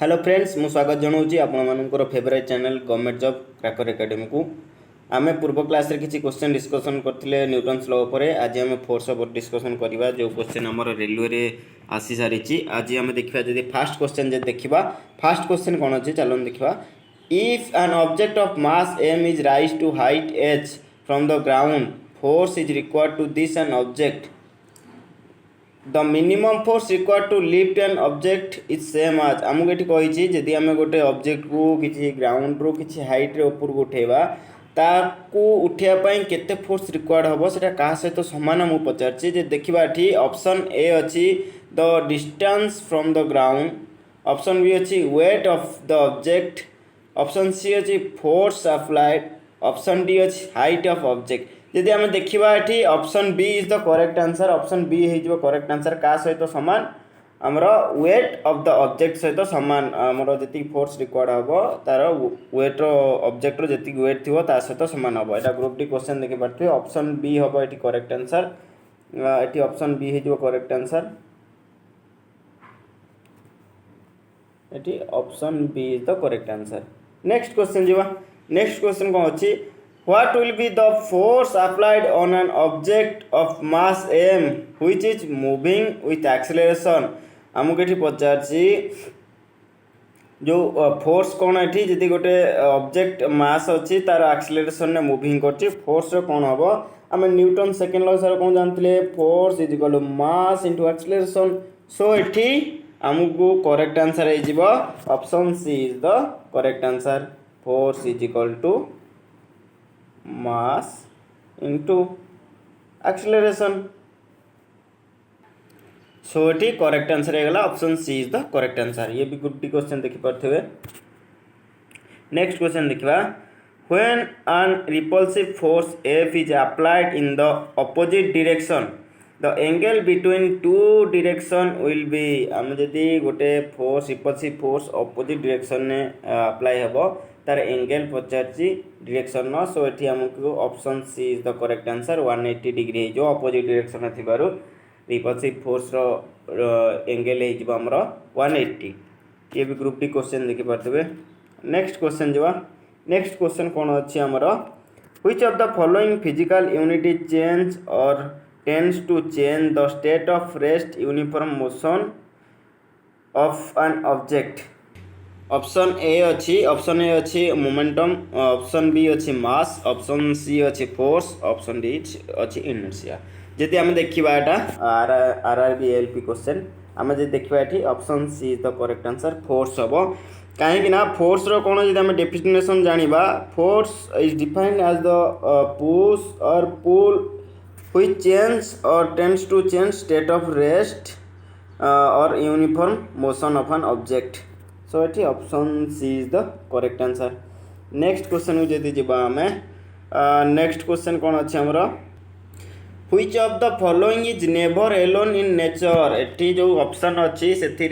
Hello friends मु स्वागत जनाऊँगी आपंकर favourite channel government job cracker academy को आमे पूर्व क्लास रे किसी क्वेश्चन डिस्कशन करथिले न्यूटन्स लॉ पर आज आमे फोर्स ऊपर डिस्कशन करबा जो क्वेश्चन हमर रेलवे रे आसी सारिची आज आमे देखिबा जदी फर्स्ट क्वेश्चन जे देखिबा फर्स्ट क्वेश्चन कोन अछि चलन देखिबा if an object of mass m is rise to height h from the ground force is required to this an object the minimum force required to lift an object is same as आमको ये कही जदि आम गोटे object को किसी ground रू किसी हाइट रे ऊपर को उठेबा ताकू उठापी केते फोर्स रिक्वायर्ड हम से क्या सहित सामान मुझे पचारे देखा ये ऑप्शन ए अच्छी the distance from the ground option B अच्छी weight of the object option C अच्छी फोर्स अप्लाइड ऑप्शन डी अच्छी हाइट ऑफ ऑब्जेक्ट जदि आम देखा ये option B is the correct answer option B हो करेक्ट आंसर क्या सहित सामान आमर वेट ऑफ द ऑब्जेक्ट सहित सामान आमर जी फोर्स रिक्वायर्ड हम तार वेट ऑब्जेक्ट जी वेट थी सहित सामान हम यहाँ ग्रुप डी क्वेश्चन देखी पारे ऑप्शन बी हम ये करेक्ट आंसर ये ऑप्शन बी हो करेक्ट आंसर ये option B is the correct answer next question जीवा नेक्स्ट क्वेश्चन कौन अच्छी What will be the force applied on an object of mass m which is moving with acceleration आमको ये पचारची जो force कौन है जी गोटे ऑब्जेक्ट मास अच्छी तार एक्सेलरेशन ने मूविंग कर फोर्स कौन हम आम न्यूटन सेकेंड लॉ सर कौन जानते force is equal to mass into acceleration so ये आमको करेक्ट आंसर हो option C is the correct answer force is equal to mass into acceleration so it correct answer है option C is the correct answer ये भी good question देखि पारथिबे next question देखिबा when an repulsive force F is applied in the opposite direction the angle between two direction will be हम जदी गोटे force repulsive force opposite direction ने apply हेबो तार एंगल पचारची डायरेक्शन न सो एठी हमको option C is the correct answer 180 degree जो ऑपोजिट डायरेक्शन थिबारु रिपल्सिव फोर्स रो एंगल हे जिबा हमरो 180 ये भी ग्रुप डी क्वेश्चन देखि पारथबे नेक्स्ट क्वेश्चन जवा नेक्स्ट क्वेश्चन कोन अछि हमरो which of the following physical unit is change और tends to change the state of rest uniform motion of an object option A अच्छी मोमेंटम ऑप्शन बी अच्छी mass option C अच्छी force option D अच्छी inertia जदि आम देखा यहाँ R B L P question आम जो देखा ये option C is the correct answer force हम कहीं फोर्स कौन जब आम डेफिनेशन जाना force is defined as the push और पुल व्हिच चेंज और tends to change state of rest और uniform motion of an object so ये option C is the correct answer next question को जब जी आम नेक्स्ट क्वेश्चन कौन अच्छे आमर which of the following is never alone in nature एटी जो ऑप्शन अच्छी से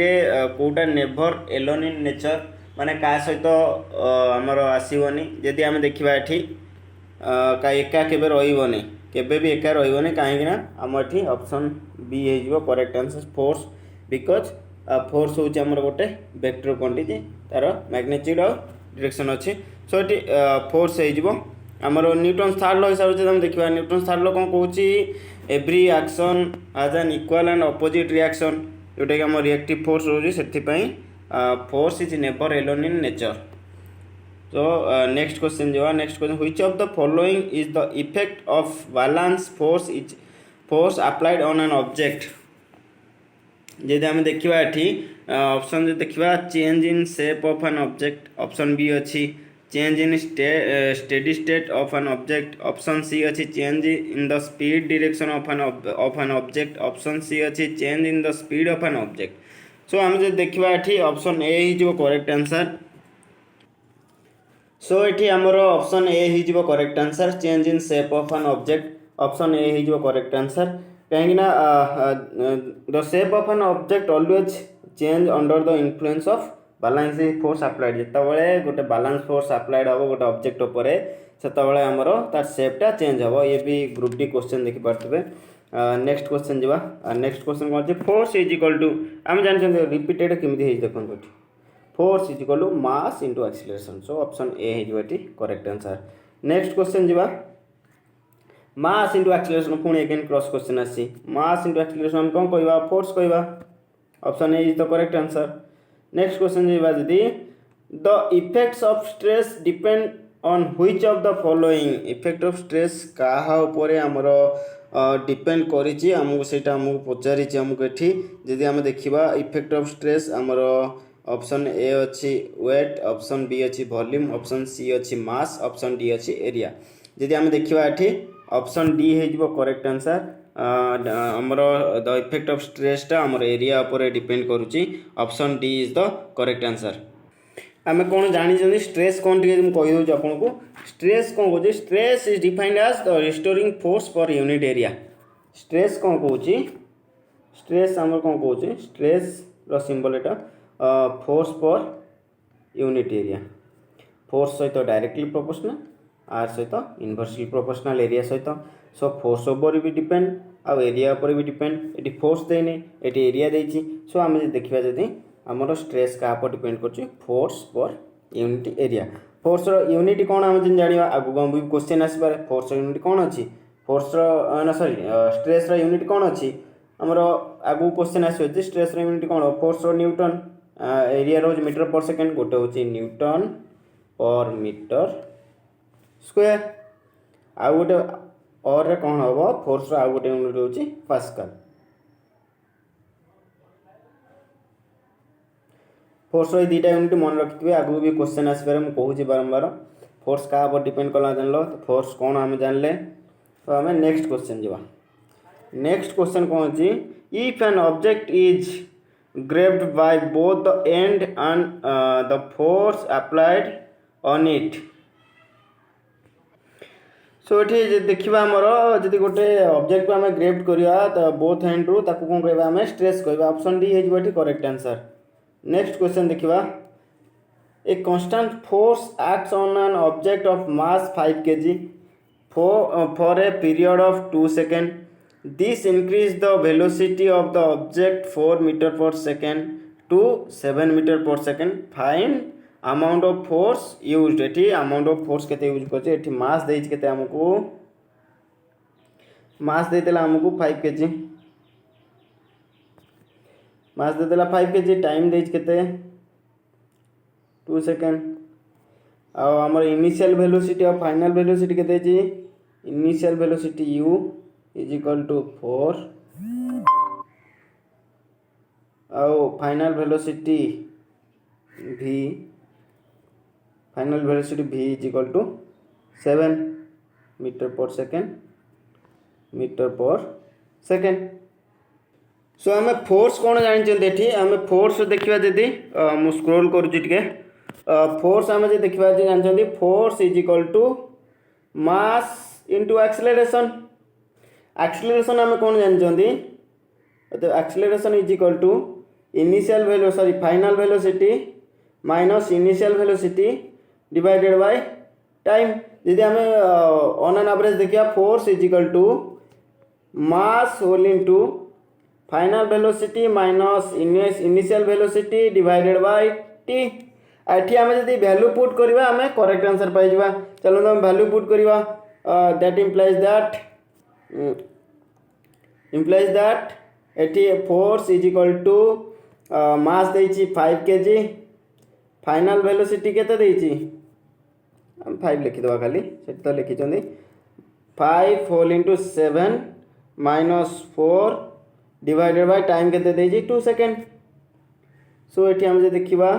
कोटा नेवर एलोन इन नेचर माने क्या सहित आमर आसबनी जदि आम देखा ये एका केबे रही केबे भी एका रही कहीं आम ये ऑप्शन बी हो correct answer force because force हूँ गोटे वेक्टर क्वांटिटी तार मैग्नीट्यूड और डायरेक्शन अच्छी सो ये फोर्स होमर न्यूटन थर्ड लॉ हिसाब से देखा न्यूटन थर्ड लॉ कौन कौन every action as an equal and opposite reaction जोटा कि आम रिएक्टिव फोर्स रोचे से force is never alone in nature so next question जो next question which of the following is the effect of balance force is force applied on an object जदि आम देखा ये ऑप्शन जो देखा change in shape of an object option B अच्छी change in steady state of an object option C अच्छी change in the speed direction of an object option C अच्छी change in the speed of an object so आम जो देखा ये option A हो correct answer सो ये आमर option A हो correct answer change in shape of an object option A हो करेक्ट आंसर कहीं the shape of an object always change under the influence of balancing force applied जितेबाला गोटे balance force applied हम गोटे object उपर से आमर तार शेपटा चेंज हम ये भी ग्रुप डी क्वेश्चन देखी पारे नेक्स्ट क्वेश्चन जावा नेक्स्ट क्वेश्चन कौन फोर्स इज इक्वल टू आम जानते रिपीटेड केमी देखो force is equal to mass into acceleration. So option A है करेक्ट आंसर। नेक्स्ट क्वेश्चन जीवा मास इंटू एक्सीलरेशन पुणी अगेन क्रॉस क्वेश्चन आसी मास इंटू एक्सीलरेशन कौन कहवा फोर्स कहवा option A is the correct answer. Next question जीवा जदी the effects of stress depend on which of the following effect of stress काहा ऊपर हमरो डिपेंड करिछि हमको सेटा हमको पचारिछि हमको एठी जदी हम देखिबा इफेक्ट ऑफ स्ट्रेस हमरो ऑप्शन ए अच्छी वेट ऑप्शन बी अच्छी वॉल्यूम ऑप्शन सी अच्छी मास ऑप्शन डी अच्छी एरिया जदी हम देखिबा एठी ऑप्शन डी हे जिवो करेक्ट आंसर हमरो द इफेक्ट ऑफ स्ट्रेस टा हमरो एरिया ऊपर डिपेंड करूछि option D is the correct answer. आमे कोन जानि जनी स्ट्रेस कोन टिके हम कहि दउ आपन को स्ट्रेस कोन को stress is defined as the restoring force per unit area stress कोन कहउछि स्ट्रेस हमर कोन कहउछि स्ट्रेस रो सिंबल एटा force per unit area force सहित डायरेक्टली प्रोपोर्शनल आर सहित इनवर्सली प्रोपोर्शनल एरिया सहित सो फोर्स ओवर भी डिपेंड आ एरिया ऊपर भी डिपेंड एटी फोर्स देने एटी एरिया देछि सो आमे देखिबा जदी हमर स्ट्रेस का पर डिपेंड करछि force per unit area force रो यूनिट कोन हम जन जानिबा आगु गम भी क्वेश्चन आसीबार फोर्स रो यूनिट कोन अछि फोर्स रो ना सॉरी स्ट्रेस रो यूनिट कोन अछि हमर आगु क्वेश्चन आसी अछि स्ट्रेस रो यूनिट कोन फोर्स रो न्यूटन एरिया रो मीटर पर सेकंड गोटे होछि न्यूटन पर मीटर स्क्वायर आ गोटे और रे कोन होबो फोर्स रो आ गोटे यूनिट होछि पास्कल फोर्स रो दीटा यूनिट मन रखिथिबे आगु भी क्वेश्चन आसीबार हम कहूछि बारंबार फोर्स का पर डिपेंड करला जानलो तो फोर्स कोन हम जानले तो हमें नेक्स्ट क्वेश्चन जीवा नेक्स्ट क्वेश्चन कोन अछि if an object is grabbed by both the end and the force applied on it सो ये देखा आमर जदि गोटे ऑब्जेक्ट को आम ग्रेप्ट करिया तो बोथ हैंड रु ताकू कोन कहबा हमें स्ट्रेस कहबा ऑप्शन डी हे करेक्ट आंसर। नेक्स्ट क्वेश्चन देखिबा a constant force acts on an object of mass 5 kg for a period of 2 seconds. This increase the velocity of the object 4 meter per second to 7 meter per second. Find amount of force used. एठी amount of force केते use करछे एठी मास देइछ केते हमको मास देतेला हमको 5 kg mass देतेला 5 kg time देइछ केते 2 सेकंड आ हमर इनिशियल वेलोसिटी और फाइनल वेलोसिटी केते छी initial velocity u is equal to 4 और final velocity v is equal to 7 metre per second so हमें फोर्स कौन जानी एठी हमें फोर्स देखिबा जदी मु स्क्रॉल करूची टिके फोर्स हमें जे देखिबा जे जानछंती force is equal to mass into acceleration acceleration हमें कौन जानछंती तो acceleration is equal to initial velo sorry final velocity minus initial velocity divided by time यदि हमें ऑन एन एवरेज देखिया force is equal to mass whole into final velocity minus initial velocity divided by T एठी हमें यदि value put करबा हमें correct answer पाई जबा चलो हम वैल्यू पुट करबा दैट implies that एठी force is equal to mass देइछि 5 kg फाइनल वेलोसिटी केते देइछि हम 5 लिखि दवा खाली सेट तो लिखि चंदी 5 whole into 7 minus 4 divided by time केते देइछि 2 सेकंड सो एठी हम जे देखिबा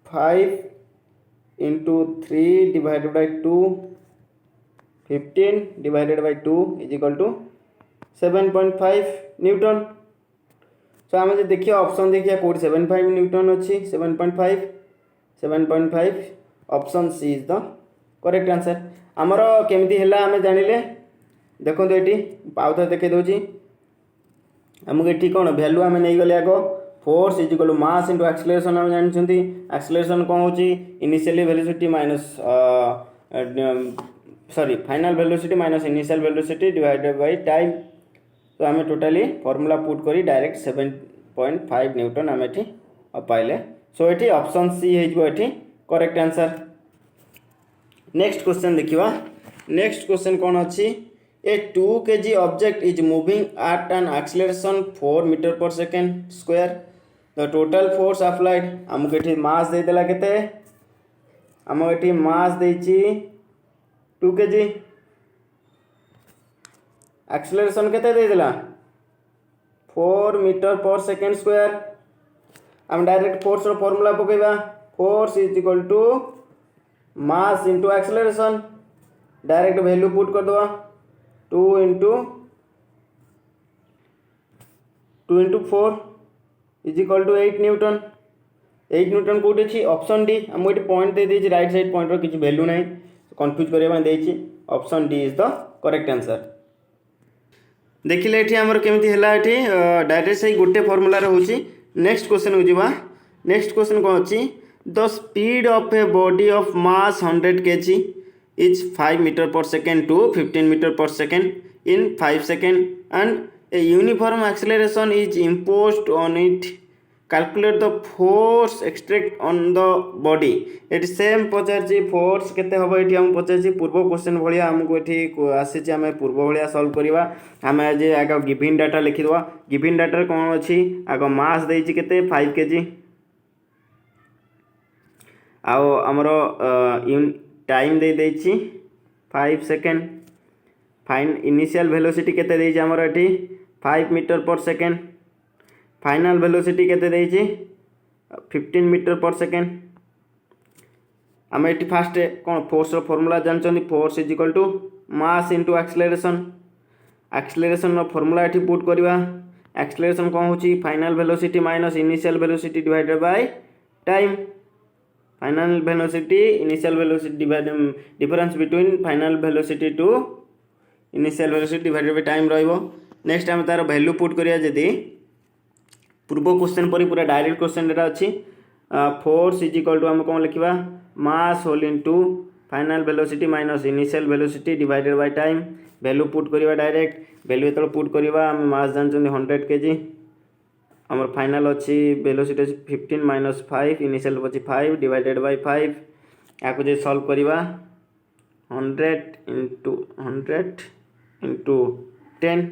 5 into 3 divided by 2 15 divided by 2 is equal to 7.5 newton so आम जो देखिए ऑप्शन देखिए कोड 7.5 न्यूटन अच्छी 7.5 option C is the correct answer आमर केमती है आम जानिले देखो ये पाउ थे देखे दूसरी आमको ये कौन भैल्यू आम नहीं गले आग force is equal to mass into acceleration आम जानते एक्सेलरेशन कौन हो initially velocity minus sorry final velocity minus initial velocity divided by time तो आम टोटाली फॉर्मूला पुट करी डायरेक्ट 1.5 न्यूटन आम ये पाइले। सो ये ऑप्शन सी हो करेक्ट आंसर। नेक्स्ट क्वेश्चन देखिवा। नेक्स्ट क्वेश्चन कौन अच्छी a 2 kg object is moving at an acceleration 4 metre पर second square the total force applied आमको ये मास देदेला केते आम ये मास देछि 2 kg एक्सेलरेशन केते देदेला 4 मीटर पर सेकेंड स्क्वायर आम डायरेक्ट फोर्स रो फार्मूला पकेबा force is equal to mass into acceleration direct value put कर दवा 2 into 4 is equal to 8 Newton. 8 Newton कौट अच्छी ऑप्शन डी आम ये पॉइंट दे देछि राइट साइड पॉइंट रो किछि वैल्यू नहीं कंफ्यूज करबा देछि option D is the correct answer. देखिले एठी हमर केमिति हला एठी डायरेक्ट से गोटे फार्मूला रे होछि। नेक्स्ट क्वेश्चन हो जिबा। नेक्स्ट क्वेश्चन कोन अछि the speed of a body of mass 100 kg is 5 meter per second to 15 meter per second in 5 seconds and a uniform acceleration is imposed on it. Calculate the force extract on the body. एटी same पचारछि force केते हबो eighty हम पचारछि पूर्व question भलिया हमको eighty आसीछि हमें पूर्व भलिया solve करिवा। हमें जे आगे गिवन डाटा लिखि दवा। गिवन डाटा रे कोन अछि आगे मास देछि केते 5 kg आओ हमरो टाइम दे देछि 5 सेकेंड फाइन इनिशियल वेलोसिटी केते देछि हमर एठी 5 मीटर पर सेकेंड फाइनल वेलोसिटी केते देछि 15 मीटर पर सेकेंड। आम एठी फास्ट कोन फोर्स रो फार्मूला जानछन force is equal to mass into acceleration. Acceleration रो फार्मूला एठी पुट करबा एक्सेलरेशन कोन होछि final velocity minus initial velocity divided by time. Final velocity initial velocity difference between final velocity to initial velocity divided by time रहिबो। Next हम तार value put करिया जदी पूर्व क्वेश्चन पर पूरा डायरेक्ट क्वेश्चन एटा अछि फोर्स इज इक्वल टू हम कोन लिखिबा mass whole into final velocity minus initial velocity divided by time. Value put करिबा डायरेक्ट वैल्यू एतल पुट करिबा हम मास जानछन 100 kg आमर फाइनल अच्छी वेलोसिटी 15 माइनस 5 इनिशियल अच्छी 5 डिवाइडेड बाय 5 या जे सॉल्व करिबा 100 इंटू 10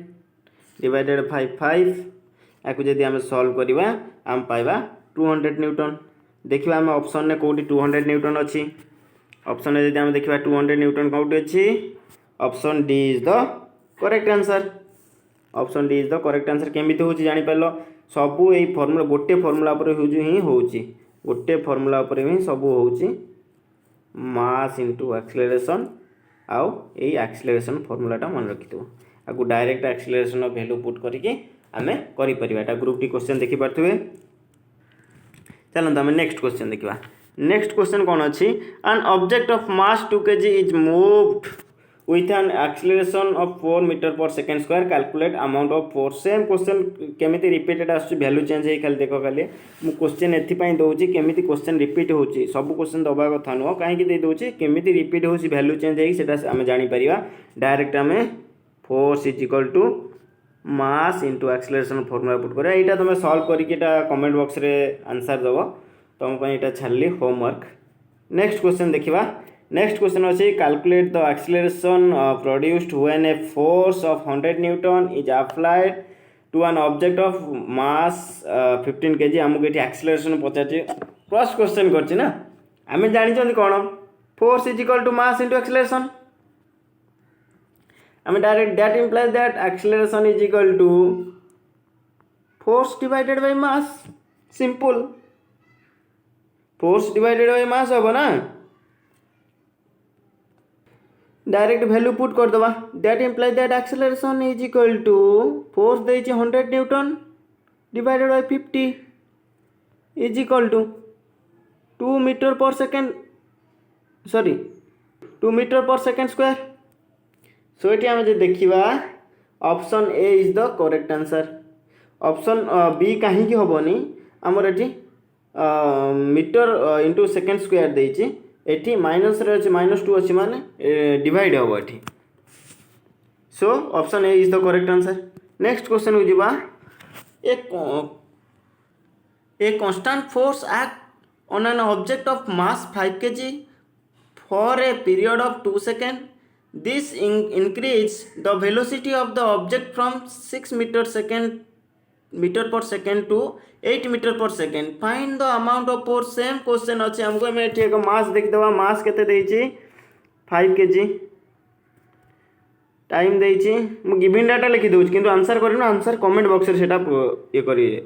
डिवाइडेड बाय 5 या जे आम सॉल्व करिबा आम पाइबा 200 न्यूटन। देखिबा हम ऑप्शन ने कोठी 200 न्यूटन अच्छी ऑप्शन ने जदि हम देखिबा 200 न्यूटन कोठी अच्छी option D is the correct answer. Option D is the correct answer. केमिति होची जानि पालो सबू यही फर्मूला गोटे फर्मूला पर ही होची गोटे फर्मूला पर ही सब होची मास इंटू एक्सेलरेशन आउ यही एक्सेलरेशन फर्मूलाटा मन रखिथो आगु डायरेक्ट एक्सेलरेशन वैल्यू पुट करके आमे करि परिबा। एटा ग्रुप टी क्वेश्चन देखि पारथुवे। चलंत आमे नेक्स्ट क्वेश्चन देखिबा। नेक्स्ट क्वेश्चन कोन अछि N object of mass 2 kg is moved with an acceleration of 4 meter per second square calculate amount of force। Same question केमिति रिपीटेड आसु वैल्यू चेंज हे खाली देखो खाली मु क्वेश्चन एथि पई दोउची केमिति क्वेश्चन रिपीट होची सब क्वेश्चन दबा कथा नो काहे कि दे दोउची केमिति रिपीट होची वैल्यू चेंज हे सेटा हम जानि परिबा। डायरेक्ट हमें force is equal to mass into acceleration formula put करे एटा तुम सॉल्व करके एटा कमेंट बॉक्स रे आंसर दबो तुम पई एटा छाडली होमवर्क। नेक्स्ट क्वेश्चन देखिबा। नेक्स्ट क्वेश्चन अच्छी calculate the acceleration produced when a force of 100 newton is applied to an object of mass 15 kg। आमको ये एक्सेलरेशन पचार क्रॉस क्वेश्चन करछि ना आम जानी कौन force is equal to mass into acceleration आम direct that implies that acceleration is equal to force divided by mass. Simple force divided by mass होबो ना डायरेक्ट वैल्यू पुट कर दवा that implies that acceleration is equal to force देछि 100 Newton divided by 50 is equal to 2 metre पर second sorry 2 metre पर second square. So ये आम देखा option A is the correct answer. Option B कहीं हेनी आमर ये मीटर इंटू सेकेंड स्क्वायर देछि एटी माइनस रे अछि -2 अछि माने डिवाइड होबो एटी। So option A is the correct answer. Next question हो जिबा एक A constant force act on an object of mass 5 kg for a period of 2 seconds. This increase the velocity of the object from 6 meter per second to 8 meter per second. Find the amount of force. Same question अच्छे हमको मैं एक मास देखिदेवा मास केते देइछि 5 kg time देइछि मु given data लिखि दउछि किंतु answer करिनो answer comment box रे सेटा ये करी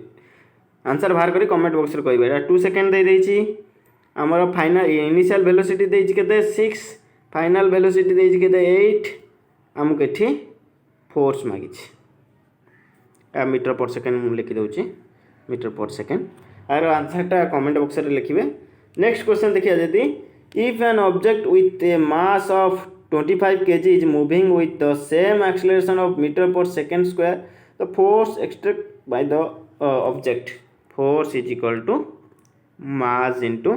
आंसर बाहर करी कमेंट बॉक्स रे कहबे 2 सेकंड दे देइछि हमर फाइनल इनिशियल वेलोसिटी देइछि केते 6 फाइनल वेलोसिटी देइछि केते 8 हमको एठी फोर्स मागिछि मीटर पर सेकेंड मु लिखि दउछि मीटर पर सेकेंड आर आंसरटा कमेंट बॉक्स रे लिखिबे। नेक्स्ट क्वेश्चन देखिया यदि if an object with A mass of 25 kg is moving with the same acceleration of meter per second square, the force exerted by the object, force is equal to mass into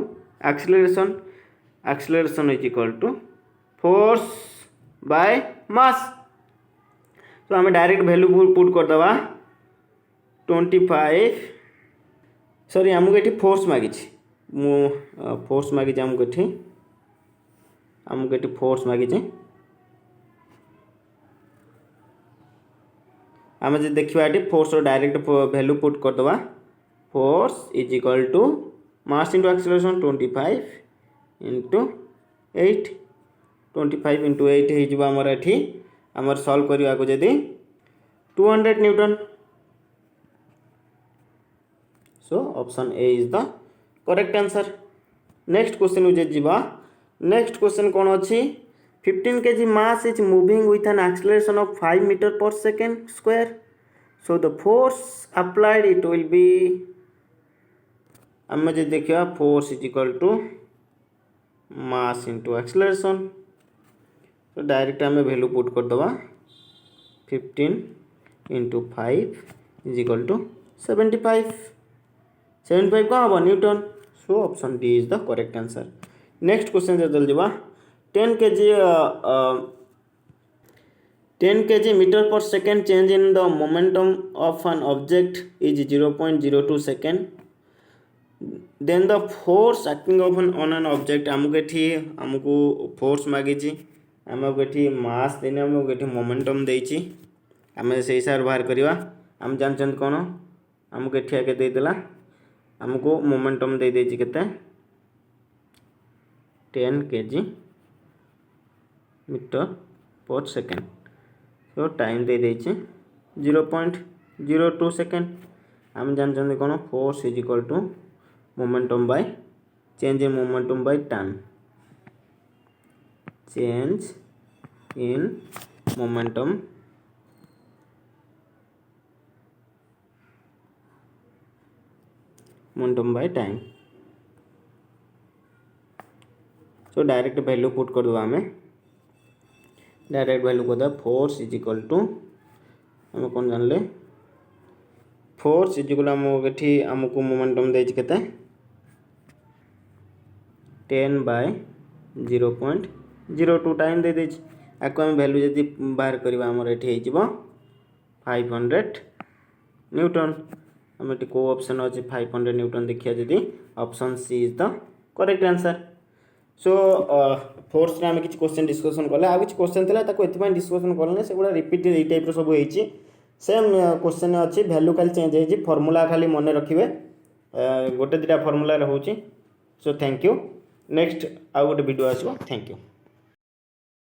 acceleration, acceleration is equal to force by mass। तो हमें direct value put कर दवा 25 sorry हमको ये force मागी force मागी हमको ये फोर्स मागी आम जो देखा ये फोर्स डायरेक्ट वैल्यू पुट कर दवा force is equal to mass into acceleration 25 into 8 25 into 8 होमर ये आमर सॉल्व करने को जदि 200 Newton. So option A is the correct answer. Next question जे जीवा नेक्स्ट क्वेश्चन कौन अच्छी 15 kg mass is moving with an acceleration of 5 meter per second square, so the force applied it will be आम जो देखा force is equal to mass into acceleration. तो direct आम value put कर दवा 15 into 5 is equal to 75 कौन हम Newton. So option D is the correct answer. Next question जो जब 10 kg meter per second change in the momentum of an object is 0.02 second, then the force acting on an object हमको force मागी आमको ये मास देने आमको ये momentum देती आम से हिसाब बाहर करवा आम जानते कौन आमको ये आगे देदेला आमको मोमेंटम दे देती केते 10 kg मीटर पर सेकेंड। तो टाइम दे देती 0.02 सेकेंड। आम जानते कौन force is equal to momentum by change in momentum by time, change in momentum by time. So direct value put कर दवा हमें डायरेक्ट वैल्यू कर दवा फोर्स इज इक्वल टू आम कौन जानले फोर्स इज इक्वल आमको मोमेंटम देछि केते 10 बाय 0.02 टाइम दे देछि आको हम वैल्यू जदि बाहर करबा हमर एठी हे जिवो 500 न्यूटन। हम एठी को ऑप्शन अछि 500 न्यूटन देखिया जदि option C is the correct answer. So force रे हम किछ क्वेश्चन डिस्कशन करले आ किछ क्वेश्चन थिला ताको एथि डिस्कशन करले सेगुडा रिपीट ए टाइप रो सब हेछि सेम क्वेश्चन अच्छी वैल्यू खाली चेंज होती फर्मूला खाली मन रखिए गोटे दुटा फर्मूला होची। So thank you. नेक्स्ट आउ गोटे वीडियो आसो। Thank you.